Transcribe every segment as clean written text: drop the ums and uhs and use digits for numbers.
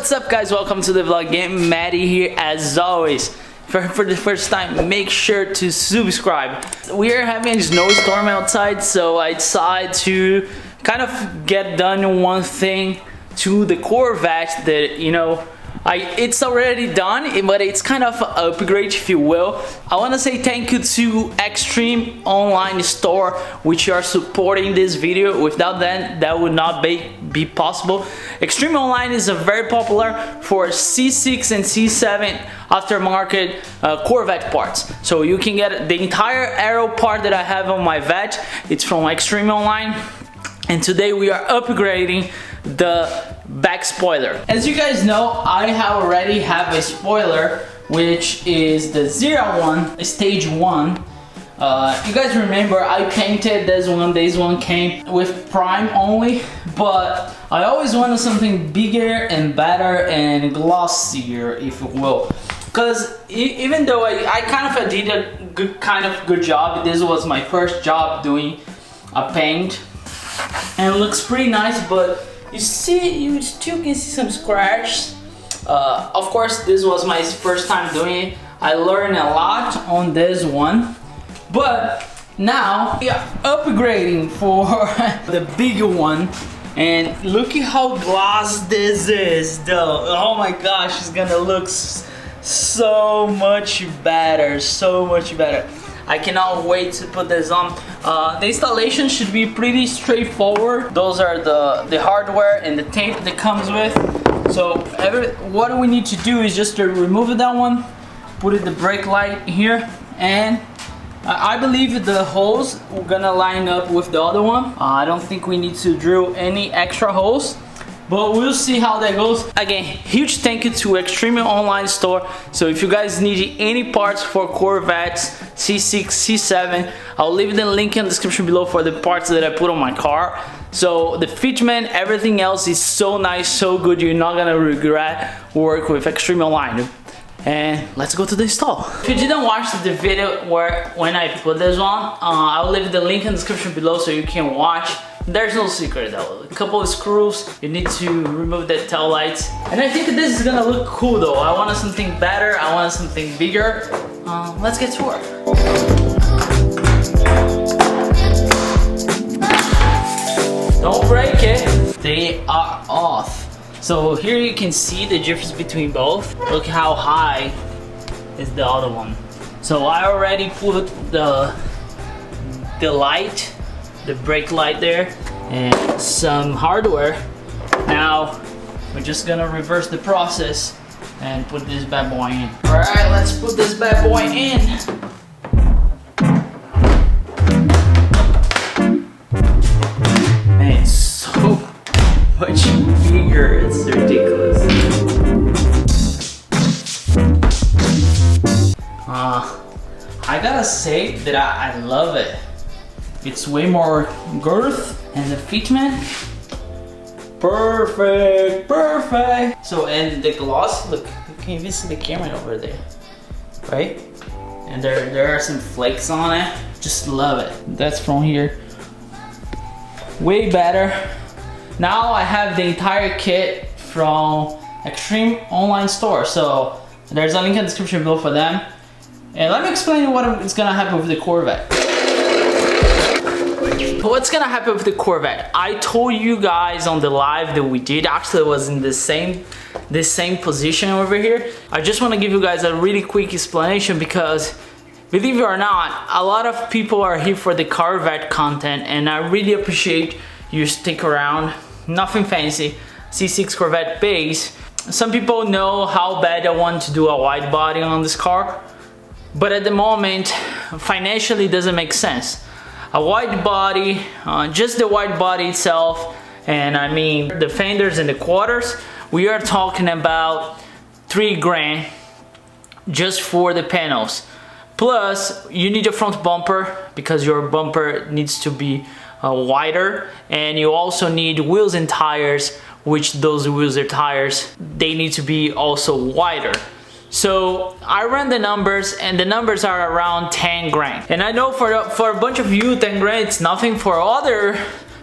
What's up guys, welcome to the vlog. Game Matty here as always. For the first time, make sure to subscribe. We are having a snowstorm outside, so I decided to kind of get done one thing to the Corvette that, you know, it's already done, but it's kind of an upgrade, if you will. I want to say thank you to Extreme Online Store, which are supporting this video. Without them, that would not be possible. Extreme Online is a very popular for C6 and C7 aftermarket Corvette parts. So you can get the entire Aero part that I have on my Vette. It's from Extreme Online. And today we are upgrading the back spoiler. As you guys know, I already have a spoiler, which is the ZR1 stage 1. You guys remember I painted this one came with prime only, but I always wanted something bigger and better and glossier, if you will. Because even though I kind of did a good job, this was my first job doing a paint, and it looks pretty nice, but you still can see some scratches. Of course, this was my first time doing it. I learned a lot on this one, but now we are upgrading for the bigger one. And look at how gloss this is, though. Oh my gosh, it's gonna look so much better, so much better. I cannot wait to put this on. The installation should be pretty straightforward. Those are the hardware and the tape that comes with. So what we need to do is just to remove that one, put the brake light here, and I believe the holes are gonna line up with the other one. I don't think we need to drill any extra holes, but we'll see how that goes. Again, huge thank you to Extreme Online Store. So if you guys need any parts for Corvettes, C6, C7, I'll leave the link in the description below for the parts that I put on my car. So the fitment, everything else is so nice, so good. You're not gonna regret work with Extreme Online. And let's go to the install. If you didn't watch the video when I put this on, I'll leave the link in the description below so you can watch. There's no secret though. A couple of screws, you need to remove the tail lights. And I think this is gonna look cool though. I wanted something better, I wanted something bigger. Let's get to work. Don't break it. They are off. So here you can see the difference between both. Look how high is the other one. So I already put the light, the brake light there, and some hardware. Now we're just gonna reverse the process and put this bad boy in. All right, let's put this bad boy in. Man, it's so much bigger, it's ridiculous. I gotta say that I love it. It's way more girth and the fitment. Perfect, perfect. So, and the gloss, look, you can even see the camera over there, right? And there are some flakes on it. Just love it. That's from here. Way better. Now I have the entire kit from Extreme Online Store. So there's a link in the description below for them. And let me explain what is gonna happen with the Corvette. What's gonna happen with the Corvette? I told you guys on the live that we did, actually it was in the same position over here. I just wanna give you guys a really quick explanation because, believe it or not, a lot of people are here for the Corvette content, and I really appreciate you stick around. Nothing fancy, C6 Corvette base. Some people know how bad I want to do a wide body on this car, but at the moment, financially it doesn't make sense. A wide body, just the wide body itself, and I mean the fenders and the quarters, we are talking about 3 grand just for the panels. Plus, you need a front bumper because your bumper needs to be wider, and you also need wheels and tires, which those wheels and tires, they need to be also wider. So I ran the numbers, and the numbers are around 10 grand. And I know for a bunch of you, 10 grand it's nothing. For other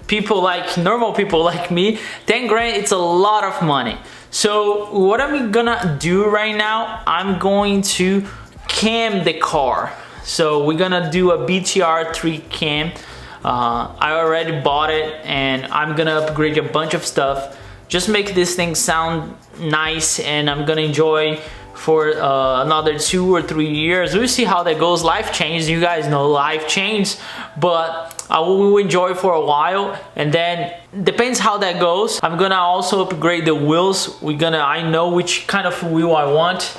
people like normal people like me, 10 grand, it's a lot of money. So what I'm gonna do right now, I'm going to cam the car. So we're gonna do a BTR3 cam. I already bought it and I'm gonna upgrade a bunch of stuff. Just make this thing sound nice, and I'm gonna enjoy for another 2 or 3 years. We'll see how that goes. Life changes, you guys know life changes, but I will enjoy for a while, and then depends how that goes. I'm gonna also upgrade the wheels. I know which kind of wheel I want,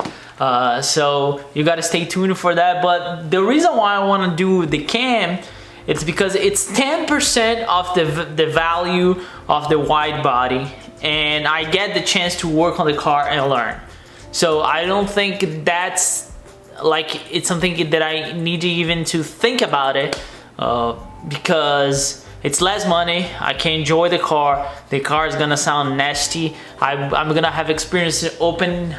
so you gotta stay tuned for that. But the reason why I want to do the cam, it's because it's 10% of the value of the wide body, and I get the chance to work on the car and learn. So I don't think that's like, it's something that I need to even to think about it, because it's less money. I can enjoy the car. The car is gonna sound nasty. I'm gonna have experience putting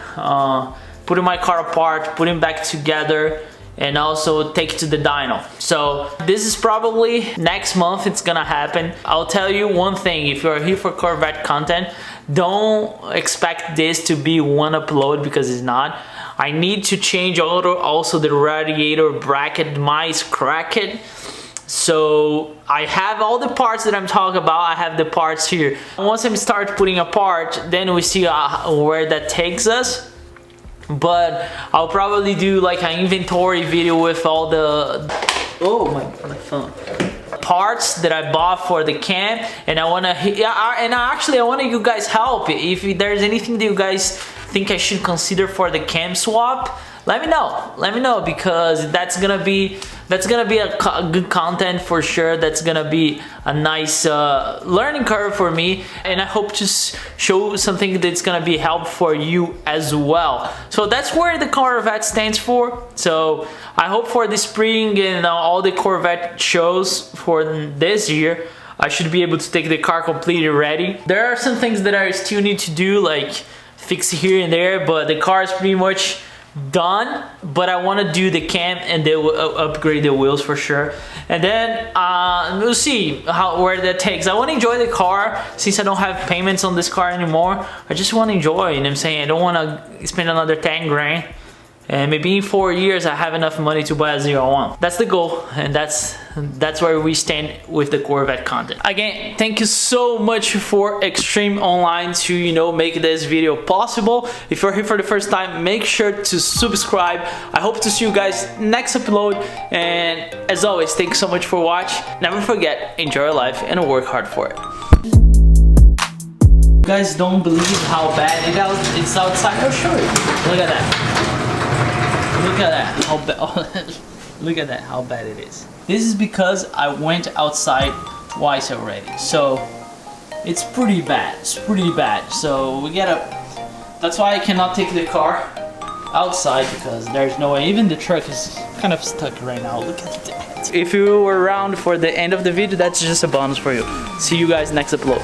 my car apart, putting back together, and also take it to the dyno. So this is probably next month it's gonna happen. I'll tell you one thing, if you're here for Corvette content, don't expect this to be one upload, because it's not. I need to change also the radiator bracket. Mine's cracked. So I have all the parts that I'm talking about. I have the parts here. Once I start putting apart, then we see where that takes us. But I'll probably do like an inventory video with all the my phone parts that I bought for the cam, and I want you guys help. If there's anything that you guys think I should consider for the cam swap, let me know, because that's gonna be a good content for sure. That's gonna be a nice learning curve for me, and I hope to show something that's gonna be helpful for you as well. So that's where the Corvette stands for. So I hope for the spring and all the Corvette shows for this year, I should be able to take the car completely ready. There are some things that I still need to do, like fix here and there, but the car is pretty much done. But I want to do the cam and they will upgrade the wheels for sure, and then we'll see where that takes. I want to enjoy the car, since I don't have payments on this car anymore. I just want to enjoy, you know what I'm saying? I don't want to spend another 10 grand, and maybe in 4 years I have enough money to buy a ZR1. That's the goal, and that's where we stand with the Corvette content. Again, thank you so much for Extreme Online to, you know, make this video possible. If you're here for the first time, make sure to subscribe. I hope to see you guys next upload, and as always, thanks so much for watching. Never forget, enjoy your life and work hard for it. You guys don't believe how bad it's outside. I'll show you. Look at that. Look at that, how bad. Look at that, how bad it is. This is because I went outside twice already, so it's pretty bad. It's pretty bad. So we gotta. That's why I cannot take the car outside, because there's no way. Even the truck is kind of stuck right now. Look at that. If you were around for the end of the video, that's just a bonus for you. See you guys next upload.